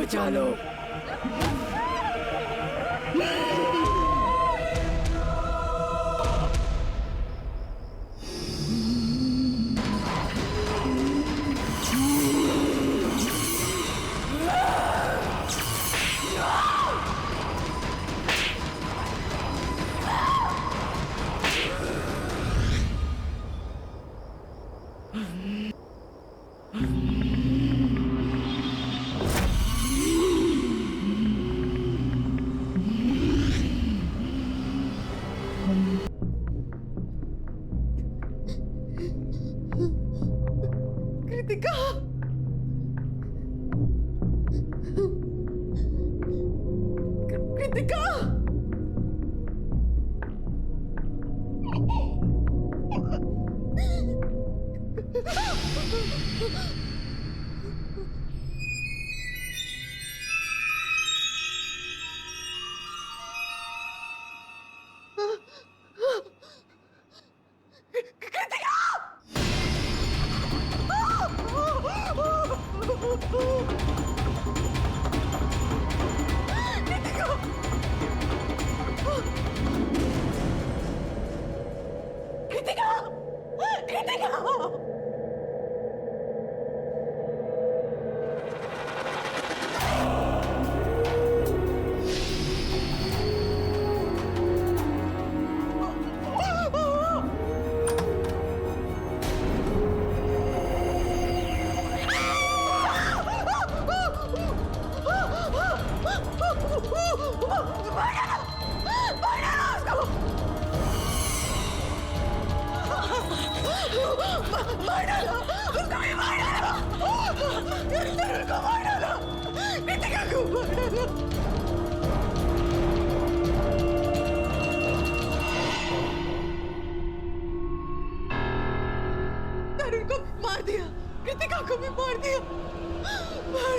बचा लो। कृतिका, कृतिका, कृतिका, कृतिका, मार डालो, उसको भी मार डालो, तरुण को मार डालो, कृतिका को मार डालो। तरुण को मार दिया, कृतिका को भी मार दिया, मार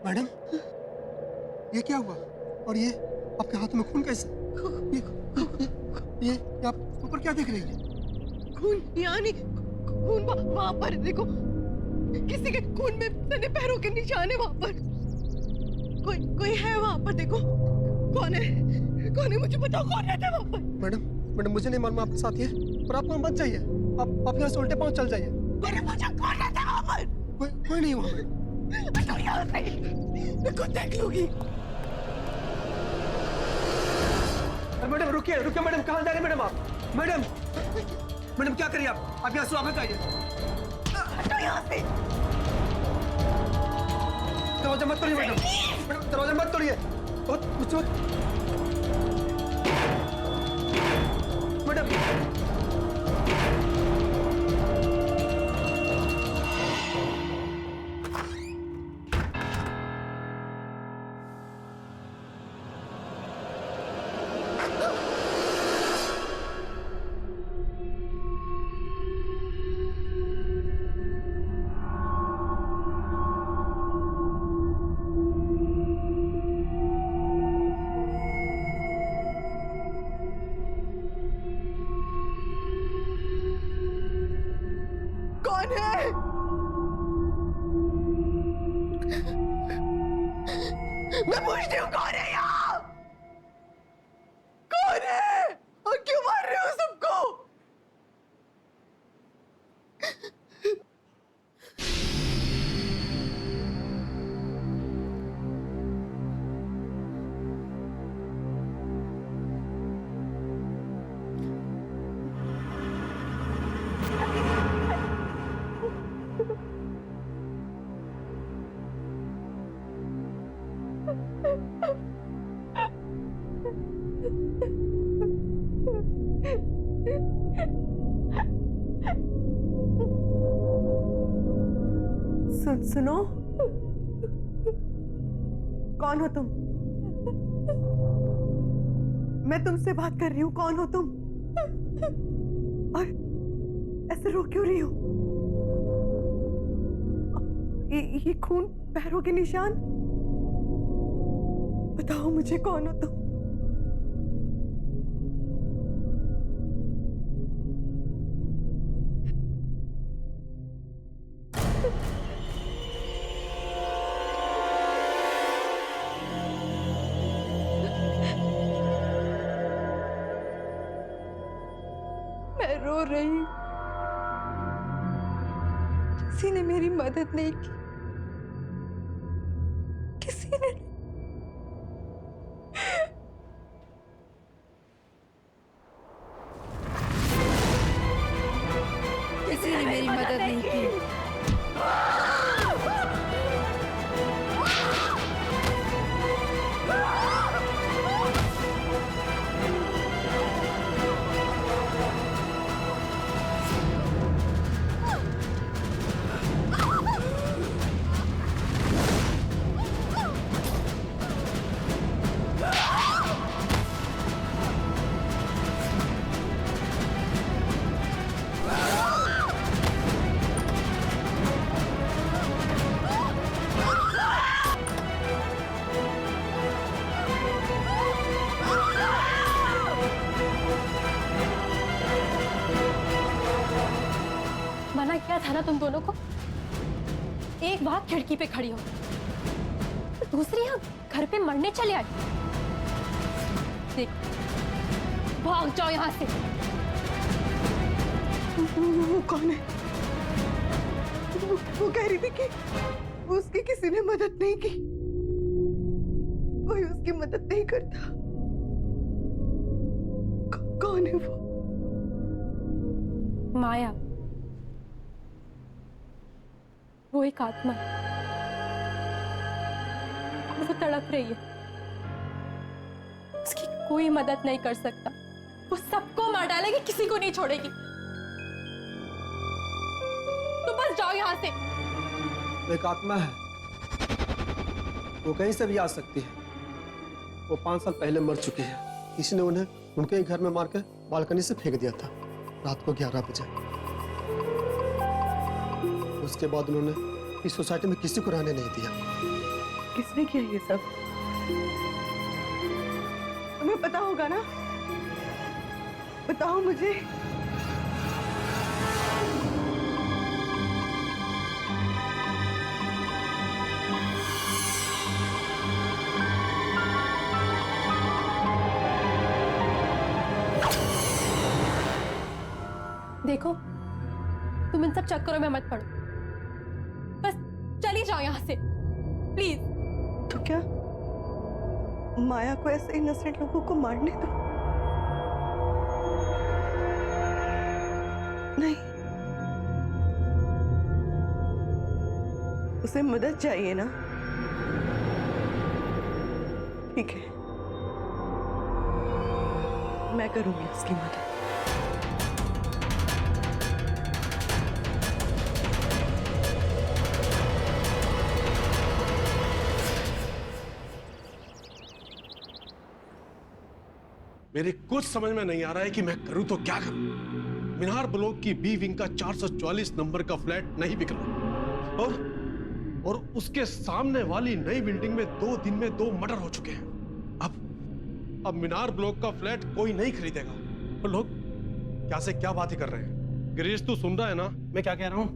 मैडम, ये क्या हुआ? और ये आपके हाथ में खून कैसे? ये आप ऊपर क्या देख रही है? खून यानी खून वहां पर देखो, किसी के खून में सने पैरों के निशान है वहां पर। कोई है वहां पर, देखो कौन है, कौन है मुझे बताओ, कौन रहता है वहां पर? मैडम मुझे नहीं मालूम आपके साथ है, पर आप वहाँ मत जाइए, आप यहाँ से उल्टे पाँव चल जाइए। मैंने पूछा कौन रहता है वहां पर? कोई नहीं वहाँ मैडम। तो यहाँ से मैं खुद देख लूंगी। मैडम रुकिए रुकिए मैडम, कहाँ जा रहे हैं मैडम आप? मैडम मैडम क्या करिए आप यहाँ से वापस आइए। हटो यहाँ से। दरवाजा मत तोड़िए मैडम, मैडम दरवाजा मत तोड़िए। मुझसे मत मैडम। कौन है? मैं पूछती हूँ कौन है यहाँ? कौन है और क्यों मार रहे हो सबको? सुनो, कौन हो तुम? मैं तुमसे बात कर रही हूँ, कौन हो तुम? और ऐसे रो क्यों रही हो? ये खून, पैरों के निशान, बताओ मुझे कौन हो तुम? मैं रो रही हूँ, किसी ने मेरी मदद नहीं की, किसी ने। किसी ने मेरी मदद नहीं की। मना किया था ना तुम दोनों को। एक बार खिड़की पे खड़ी हो, दूसरी यहाँ घर पे मरने चले आए। देख, भाग जाओ यहाँ से। वो कौन है? वो कह रही थी कि उसकी किसी ने मदद नहीं की, कोई उसकी मदद नहीं करता। कौन है वो? माया, वो एक आत्मा है, वो तड़प रही है। उसकी कोई मदद नहीं कर सकता। वो सबको मार डालेगी, किसी को नहीं छोड़ेगी। तो बस जाओ यहाँ से। एक आत्मा है, वो कहीं से भी आ सकती है। वो 5 साल पहले मर चुकी है। किसी ने उन्हें उनके ही घर में मार के बालकनी से फेंक दिया था, रात को 11 बजे। उसके बाद उन्होंने इस सोसाइटी में किसी को रहने नहीं दिया। किसने किया ये सब? तुम्हें पता होगा ना, बताओ मुझे। देखो, तुम इन सब चक्करों में मत पड़ो। बस चली जाओ यहाँ से, प्लीज। तो क्या माया को ऐसे इनोसेंट लोगों को मारने दो? नहीं, उसे मदद चाहिए ना। ठीक है, मैं करूंगी उसकी मदद। मेरे कुछ समझ में नहीं आ रहा है कि मैं करूं तो क्या करूं। मीनार ब्लॉक की बी विंग का 444 नंबर का फ्लैट नहीं बिक रहा और उसके सामने वाली नई बिल्डिंग में 2 दिन में 2 मर्डर हो चुके हैं। अब मीनार ब्लॉक का फ्लैट कोई नहीं खरीदेगा और लोग क्या से क्या बातें कर रहे हैं। गिरीश तू सुन रहा है ना मैं क्या कह रहा हूं?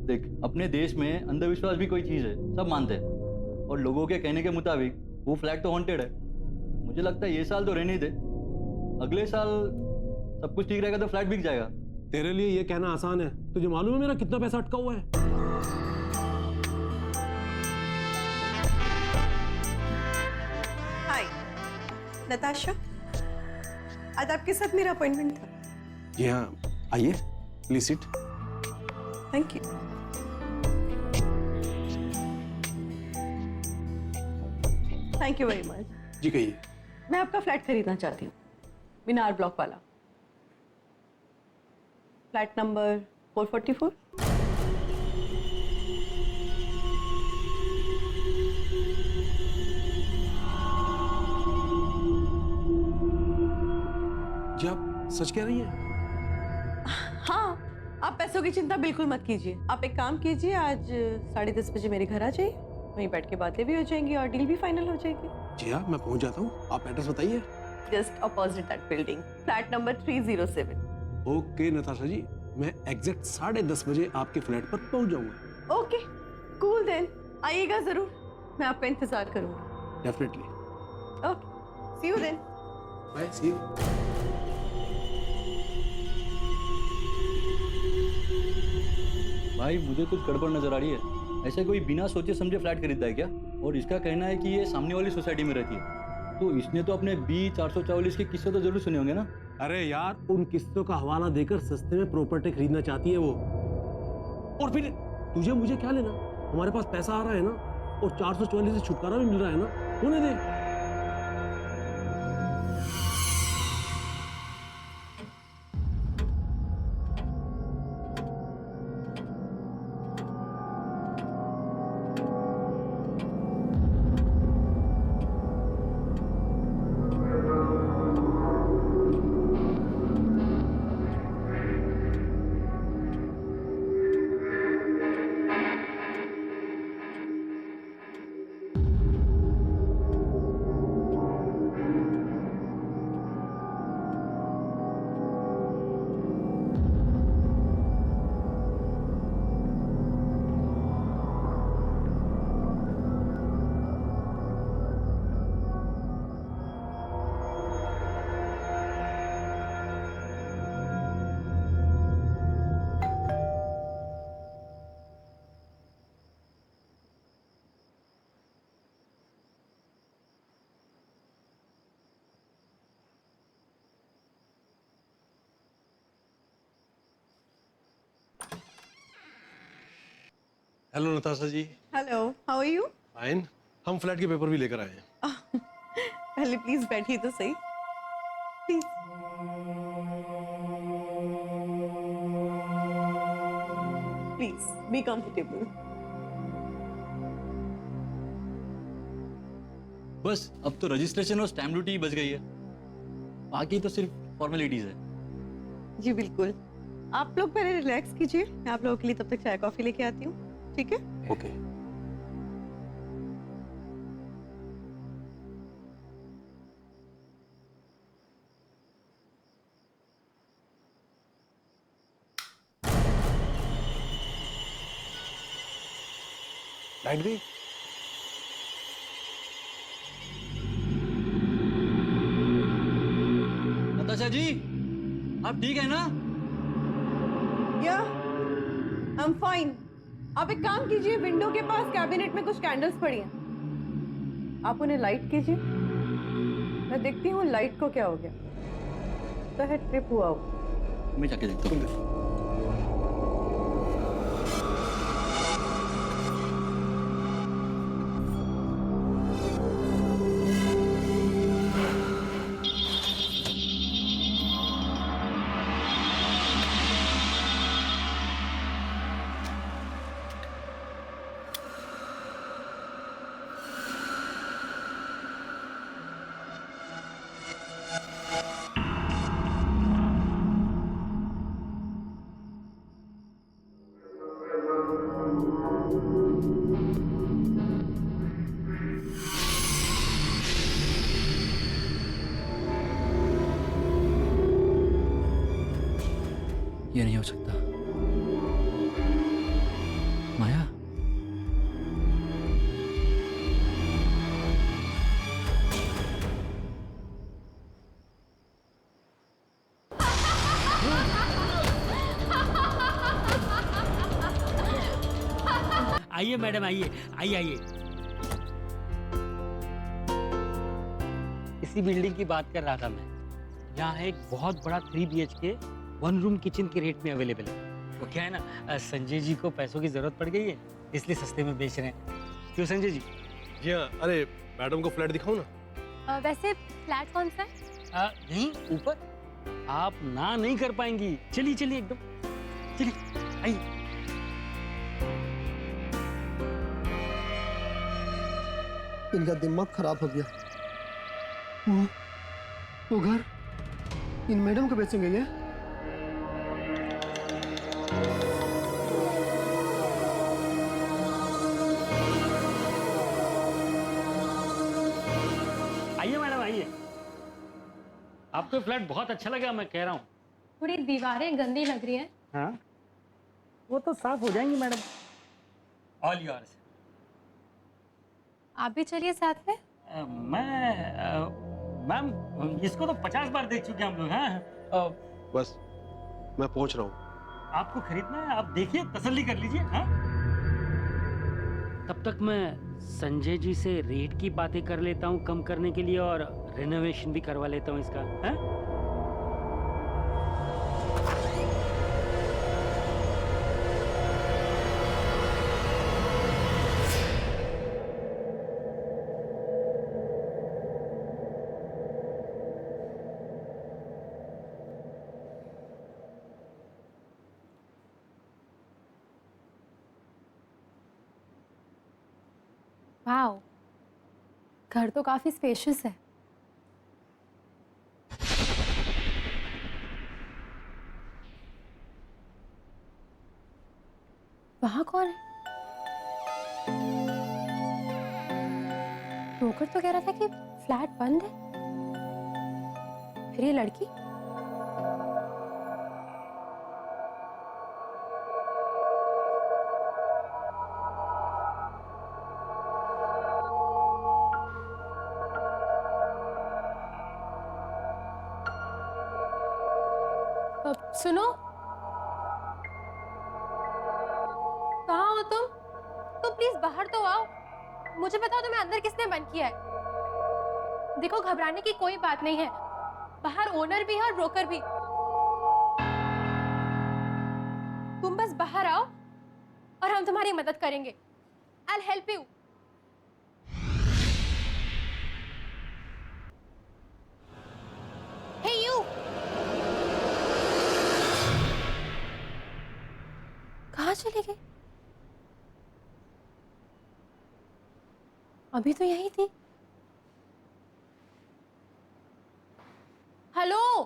देख, अपने देश में अंधविश्वास भी कोई चीज है, सब मानते हैं। और लोगों के कहने के मुताबिक वो फ्लैट तो हॉन्टेड है। मुझे लगता है ये साल तो रहने दे, अगले साल सब कुछ ठीक रहेगा तो फ्लैट बिक जाएगा। तेरे लिए ये कहना आसान है, तुझे मालूम है मेरा कितना पैसा अटका हुआ है? हाय नताशा, आज आपके साथ मेरा अपॉइंटमेंट था। जी हाँ, आइए please sit. Thank you. Thank you very much. जी कहिए। मैं आपका फ्लैट खरीदना चाहती हूँ, मीनार ब्लॉक वाला, फ्लैट नंबर 444। जी आप सच कह रही हैं? हाँ, आप पैसों की चिंता बिल्कुल मत कीजिए। आप एक काम कीजिए, आज 10:30 बजे मेरे घर आ जाइए, वहीं बैठ के बातें भी हो जाएंगी और डील भी फाइनल हो जाएगी। जी हाँ, मैं पहुंच जाता हूँ। आप एड्रेस बताइए। Just opposite that building, flat number 307। Okay Natasha ji, मैं एग्जैक्ट 10:30 बजे आपके फ्लैट पर पहुंच जाऊंगा। ओके, कूल देन, आइएगा जरूर, मैं आपका इंतजार करूंगी। Definitely. Okay, see you then. Bye, see you. भाई मुझे कुछ गड़बड़ नजर आ रही है। ऐसे कोई बिना सोचे समझे फ्लैट खरीदता है क्या? और इसका कहना है कि ये सामने वाली सोसाइटी में रहती है, तो इसने तो अपने बी 444 के किस्से तो जरूर सुने होंगे ना। अरे यार, उन किस्तों का हवाला देकर सस्ते में प्रॉपर्टी खरीदना चाहती है वो। और फिर तुझे मुझे क्या लेना, हमारे पास पैसा आ रहा है ना, और 444 से छुटकारा भी मिल रहा है ना, होने दे। Hello Natasha ji. Hello, how are you? Fine. हम फ्लैट के पेपर भी लेकर आए हैं। पहले प्लीज बैठिए तो सही, प्लीज। Please be comfortable. बस अब तो रजिस्ट्रेशन और स्टैम्प ड्यूटी बच गई है, बाकी तो सिर्फ फॉर्मेलिटीज है। जी बिल्कुल, आप लोग पहले रिलैक्स कीजिए, मैं आप लोगों के लिए तब तक चाय कॉफी लेके आती हूँ, ठीक है? ओके। लाइट गई। नताशा जी, आप ठीक है ना? या आई एम फाइन। आप एक काम कीजिए, विंडो के पास कैबिनेट में कुछ कैंडल्स पड़ी हैं, आप उन्हें लाइट कीजिए, मैं देखती हूँ लाइट को क्या हो गया। तो है ट्रिप हुआ हो। मैं जाके देखता हूँ। आइए मैडम, आइए आइए आइए। इसी बिल्डिंग की बात कर रहा था मैं। यहाँ एक बहुत बड़ा 3 BHK 1 रूम किचन के रेट में अवेलेबल है। वो क्या है ना, संजय जी को पैसों की जरूरत पड़ गई है, इसलिए सस्ते में बेच रहे हैं। क्यों संजय जी? जी हाँ, अरे मैडम को फ्लैट दिखाऊं ना? वैसे फ्लैट कौन सा है? नहीं, ऊपर। आप ना नहीं कर पाएंगी। चलिए चलिए, एकदम चलिए, आइए। इनका दिमाग खराब हो गया। वो घर इन मैडम को बेचेंगे ये? आइए मैडम, आइए। आपको फ्लैट बहुत अच्छा लगा, मैं कह रहा हूँ। थोड़ी दीवारें गंदी लग रही हैं। हाँ, वो तो साफ हो जाएंगी मैडम। All yours. आप भी चलिए साथ में। मैम, इसको तो 50 बार देख चुके हैं हम लोग। हाँ, बस मैं पहुंच रहा हूँ। आपको खरीदना है, आप देखिए, तसल्ली कर लीजिए। हाँ, तब तक मैं संजय जी से रेट की बातें कर लेता हूँ कम करने के लिए, और रेनोवेशन भी करवा लेता हूँ इसका। हाँ? वाओ, घर तो काफी स्पेशियस है। वहां कौन है? ब्रोकर तो कह रहा था कि फ्लैट बंद है। फिर ये लड़की? सुनो, कहाँ हो तुम? तो प्लीज बाहर तो आओ। मुझे बताओ तुम्हें अंदर किसने बंद किया है? देखो, घबराने की कोई बात नहीं है। बाहर ओनर भी है और ब्रोकर भी। तुम बस बाहर आओ और हम तुम्हारी मदद करेंगे। I'll help you. Hey you! कहाँ चले गए? अभी तो यही थी। हेलो,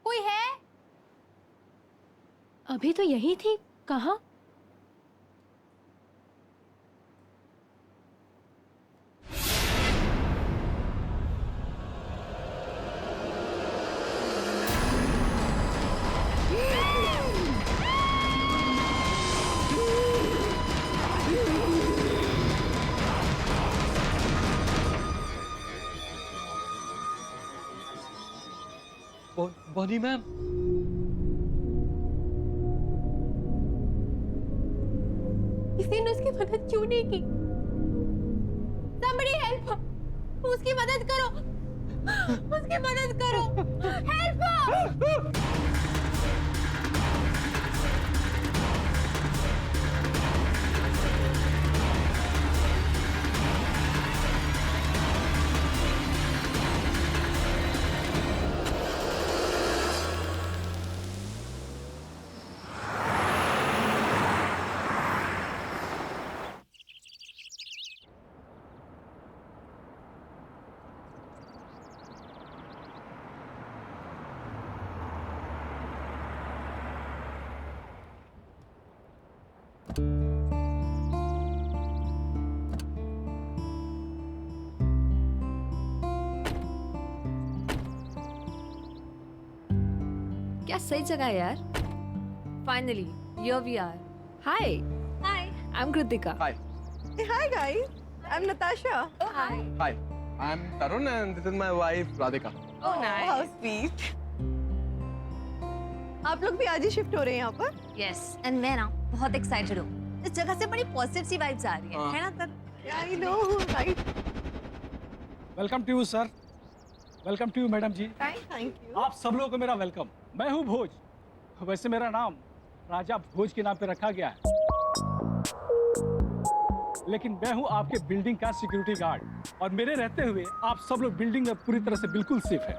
कोई है? अभी तो यही थी, कहाँ? बॉनी मैम, किसी ने उसकी मदद क्यों नहीं की? Somebody help! उसकी मदद करो! उसकी मदद करो! Help! क्या सही जगह है यार। Finally here we are. Hi hi, I am Kritika. Hi. Hey, hi guys. I'm Natasha. Oh hi. Hi. I'm Tarun and this is my wife Radhika. Oh nice. How sweet. आप लोग भी आज ही शिफ्ट हो रहे हैं यहाँ पर? Yes, and मैं ना बहुत एक्साइटेड हूँ। इस जगह से बड़ी पॉजिटिव सी वाइब्स आ रही है ना तर? I know right. Welcome to you sir, welcome to you madam ji. Thank you. आप सब लोगों को मेरा वेलकम। मैं हूँ भोज। वैसे मेरा नाम राजा भोज के नाम पे रखा गया है, लेकिन मैं हूँ आपके बिल्डिंग का सिक्योरिटी गार्ड, और मेरे रहते हुए आप सब लोग बिल्डिंग में पूरी तरह से बिल्कुल सेफ है।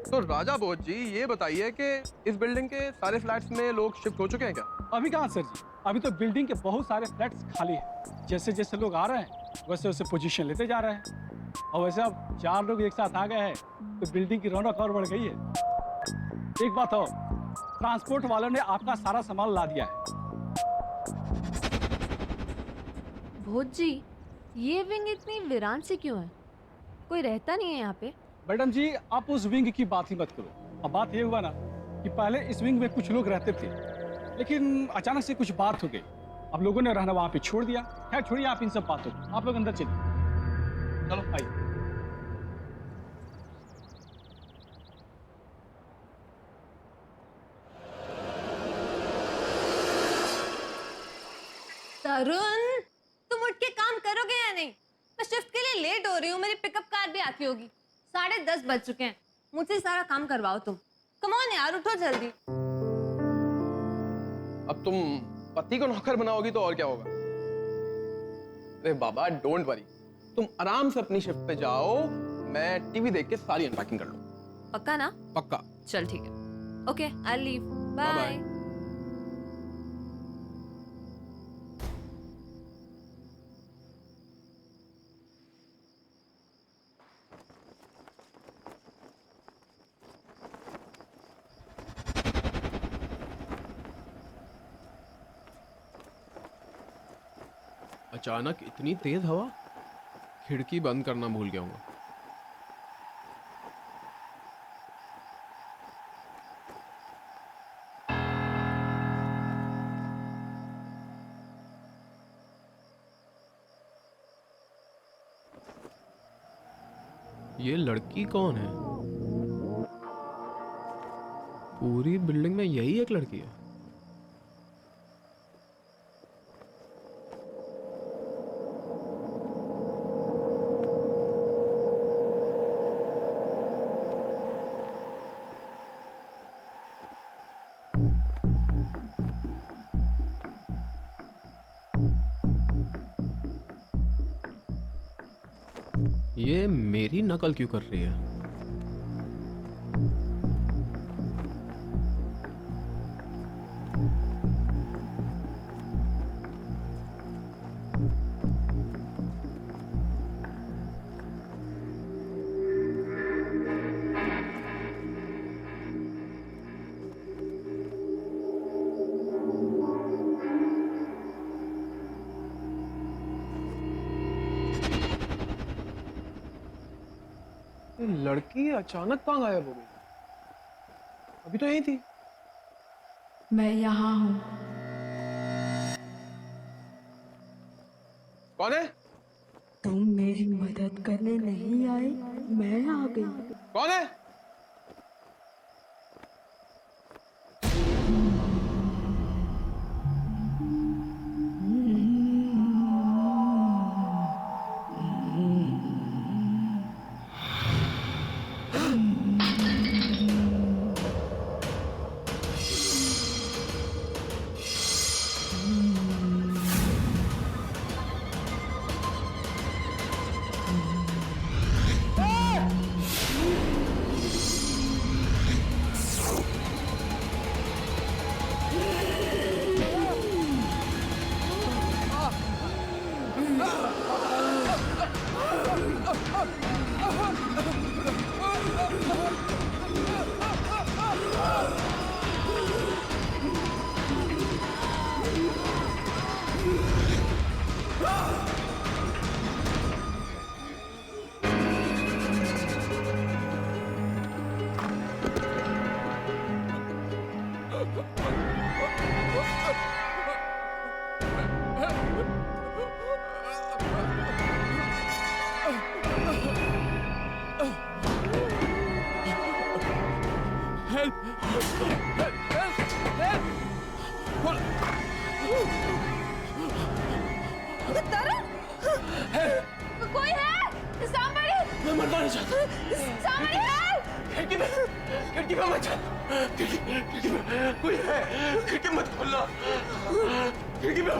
तो राजा बोध जी, ये बताइए कि इस बिल्डिंग के सारे फ्लैट्स में लोग शिफ्ट हो चुके हैं क्या? अभी कहाँ सर जी, अभी तो बिल्डिंग के बहुत सारे फ्लैट्स खाली हैं। जैसे जैसे लोग आ रहे हैं वैसे वैसे पोजीशन लेते जा रहे हैं, और वैसे अब 4 लोग एक साथ आ गए हैं तो बिल्डिंग की रौनक और बढ़ गई है। एक बात और, ट्रांसपोर्ट वालों ने आपका सारा सामान ला दिया है। भोज जी, ये विंग इतनी वीरान से क्यों है? कोई रहता नहीं है यहाँ पे? मैडम जी, आप उस विंग की बात ही मत करो। अब बात ये हुआ ना कि पहले इस विंग में कुछ लोग रहते थे, लेकिन अचानक से कुछ बात हो गई, अब लोगों ने रहना वहां पे छोड़ दिया। खैर छोड़िए आप इन सब बातों को, आप लोग अंदर चलिए। चलो आइए। तरुण, तुम उठ के काम करोगे या नहीं? मैं शिफ्ट के लिए लेट हो रही हूँ, मेरी पिकअप कार भी आती होगी। 10:30 बज चुके हैं, मुझसे सारा काम करवाओ तुम। कम ऑन यार, उठो जल्दी। अब तुम पति को नौकर बनाओगी तो और क्या होगा? अरे बाबा डोंट वरी, तुम आराम से अपनी शिफ्ट पे जाओ, मैं टीवी देख के सारी अनपैकिंग कर लूँ। पक्का ना? पक्का। चल ठीक है, ओके आई लीव, बाय। अचानक इतनी तेज हवा, खिड़की बंद करना भूल गया हूँ। ये लड़की कौन है? पूरी बिल्डिंग में यही एक लड़की है। ये मेरी नकल क्यों कर रही है? लड़की अचानक कहाँ गायब हो गई? अभी तो यही थी। मैं यहाँ हूँ। कौन है? तुम मेरी मदद करने नहीं आए, मैं आ गई। कौन है? कोई है? Somebody! मैं मरना नहीं चाहता। Somebody help! खिड़की में मत जा। खिड़की में कोई है। खिड़की मत खोलना। खिड़की में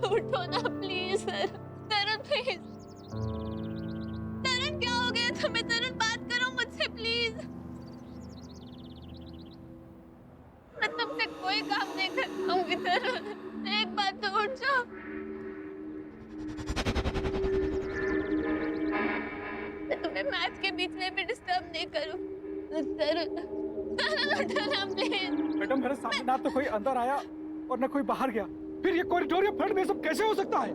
उठो ना please sir. Tarun please. Tarun क्या हो गया तुम्हें? तरुण बात करो मुझसे प्लीज। मैं तुमसे कोई काम नहीं कर पाऊंगी तरुण। एक बात तो उठ जाओ। मैं तुम्हें मैच के बीच में भी डिस्टर्ब नहीं करूं। तरुण उठो ना प्लीज। मैडम मेरे सामने ना तो कोई अंदर आया और ना कोई बाहर गया, फिर ये कॉरिडोर या फ्लड में सब कैसे हो सकता है?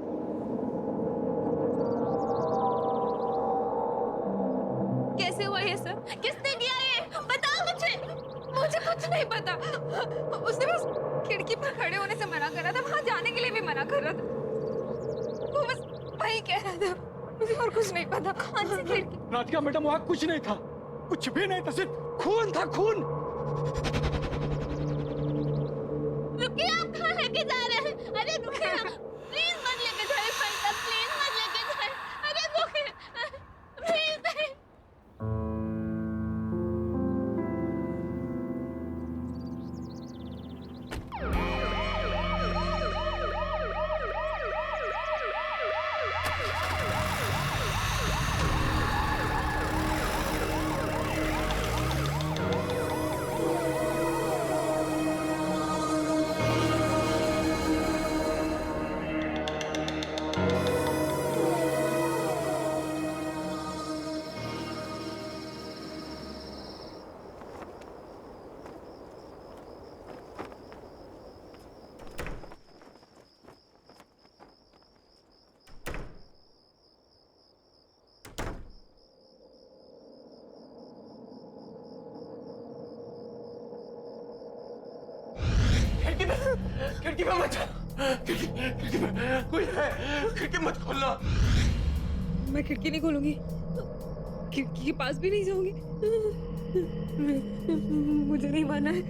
कैसे हुआ ये सब? किसने किया ये? बताओ मुझे। मुझे कुछ नहीं पता। उसने बस खिड़की पर खड़े होने से मना कर रहा था, वहां जाने के लिए भी मना कर रहा था। वो बस वही कह रहा था, मुझे और कुछ नहीं पता। कौन सी खिड़की? राधिका मैडम वहाँ कुछ नहीं था, कुछ भी नहीं था, सिर्फ खून था, खून। रुकिए, आप कहाँ लेके जा रहे हैं? अरे रुकिए, प्लीज मत लेके जाइए भाई साहब, प्लीज मत लेके जाइए। अरे रुकिए, प्लीज नहीं। खिड़की में मत जा। खिड़की में कोई है। खिड़की मत खोलना। मैं खिड़की नहीं खोलूंगी, खिड़की के पास भी नहीं जाऊंगी। मुझे नहीं माना है।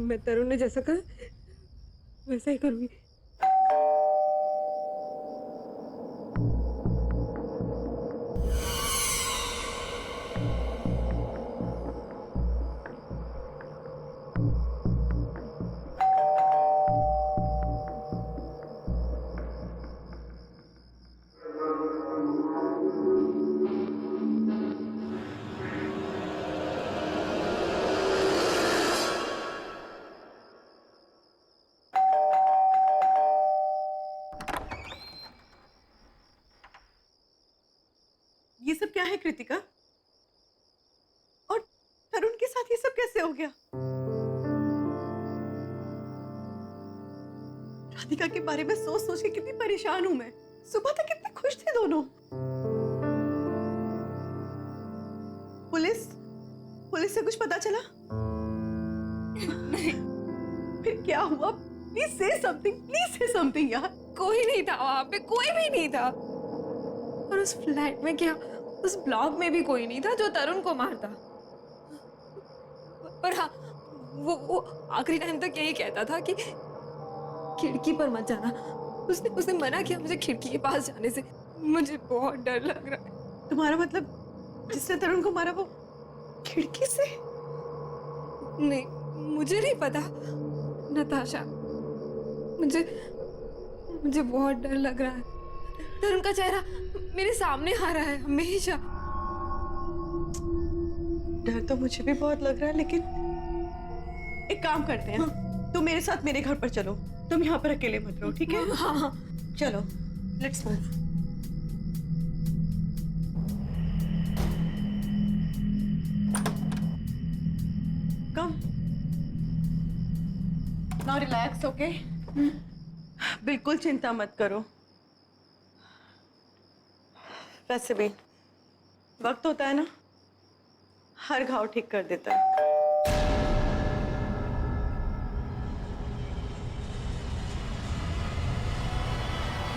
मैं तरुण ने जैसा कहा वैसा ही करूंगी। ये सब क्या है कृतिका? और तरुण के साथ ये सब कैसे हो गया? राधिका के बारे में सोच सोच के कितनी परेशान हूं मैं। सुबह तक कितने खुश थे दोनों। पुलिस से कुछ पता चला? नहीं। फिर क्या हुआ? प्लीज से समथिंग यार। कोई नहीं था वहां पे, कोई भी नहीं था। और उस फ्लैट में क्या, उस ब्लॉक में भी कोई नहीं था जो तरुण को मारता। पर हाँ, वो आखिरी टाइम तक यही कहता था कि खिड़की पर मत जाना। उसने मना किया मुझे खिड़की के पास जाने से। मुझे बहुत डर लग रहा है। तुम्हारा मतलब जिसने तरुण को मारा वो खिड़की से? नहीं, मुझे नहीं पता नताशा। मुझे बहुत डर लग रहा है। तरुण का चेहरा मेरे सामने आ रहा है हमेशा। डर तो मुझे भी बहुत लग रहा है, लेकिन एक काम करते हैं। तुम मेरे साथ मेरे घर पर चलो। तुम यहाँ पर अकेले मत रहो, ठीक है? हाँ। चलो, let's move. Come. Now relax, okay? बिल्कुल चिंता मत करो। वैसे भी वक्त होता है ना, हर घाव ठीक कर देता है।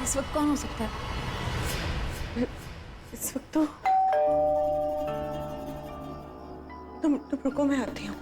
इस वक्त कौन हो सकता है? इस वक्त तो तुम रुको, मैं आती हूँ।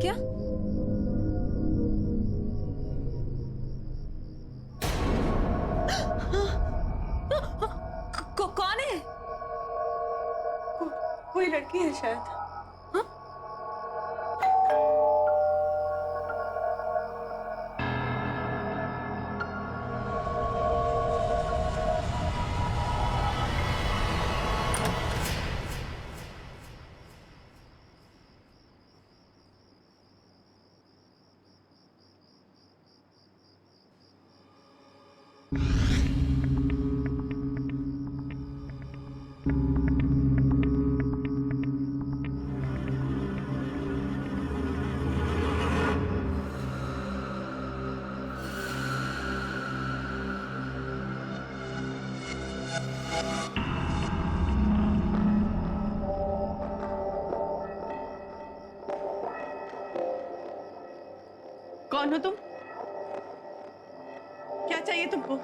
क्या? कौन है? कोई लड़की है शायद। कौन हो तुम? क्या चाहिए तुमको?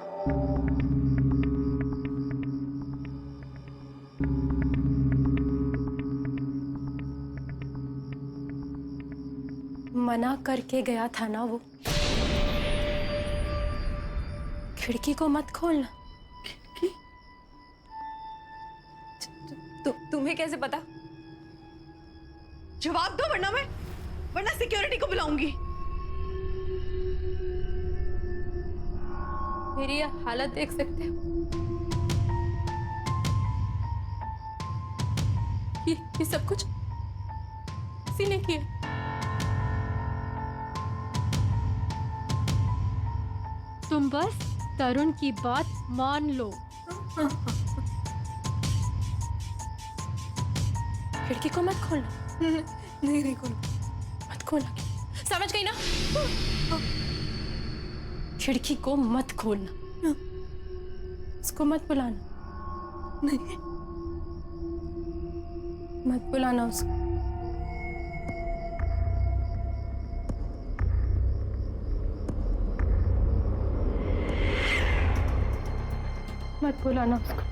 मना करके गया था ना वो, खिड़की को मत खोलना। तुम्हें कैसे पता? जवाब दो वरना सिक्योरिटी को बुलाऊंगी। मेरी ये हालत देख सकते हो? ये सब कुछ किसी ने किया। तुम बस तरुण की बात मान लो। खिड़की को मत खोलना। नहीं खोलो। मत खोलना, समझ गई ना? खिड़की को मत खोलना, उसको मत बुलाना। नहीं, मत बुलाना उसको। मत बुलाना उसको।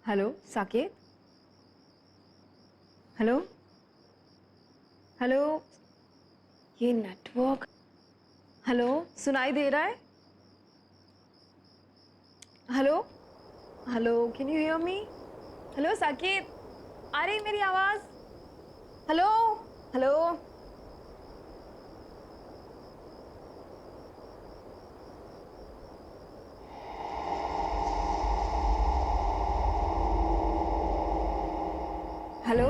हेलो साकेत। हेलो हेलो, ये नेटवर्क। हेलो, सुनाई दे रहा है? Hello hello, can you hear me? Hello Saket, आ रही मेरी आवाज? Hello hello. हेलो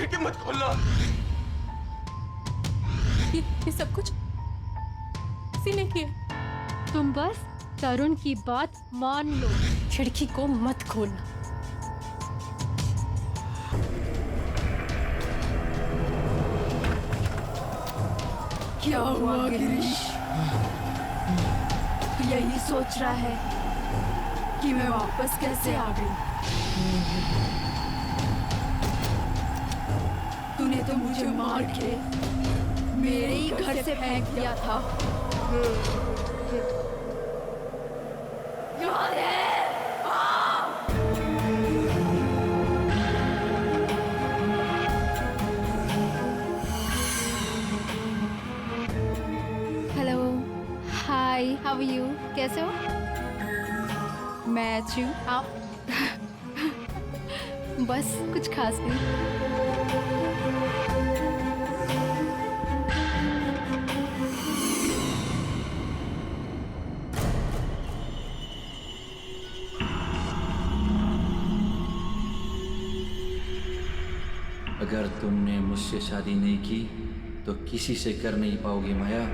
खिड़की मत खोलना। ये सब कुछ किसी ने किया। तुम बस तरुण की बात मान लो, खिड़की को मत खोलना। क्या हुआ गिरीश? तू यही सोच रहा है कि मैं वापस कैसे आ गई? तूने तो मुझे मार के मेरे ही घर से फेंक दिया था। याद है? Hello, hi, how are you? कैसे हो? मैं अच्छी हूँ, आप? बस कुछ खास नहीं। अगर तुमने मुझसे शादी नहीं की तो किसी से कर नहीं पाओगी माया।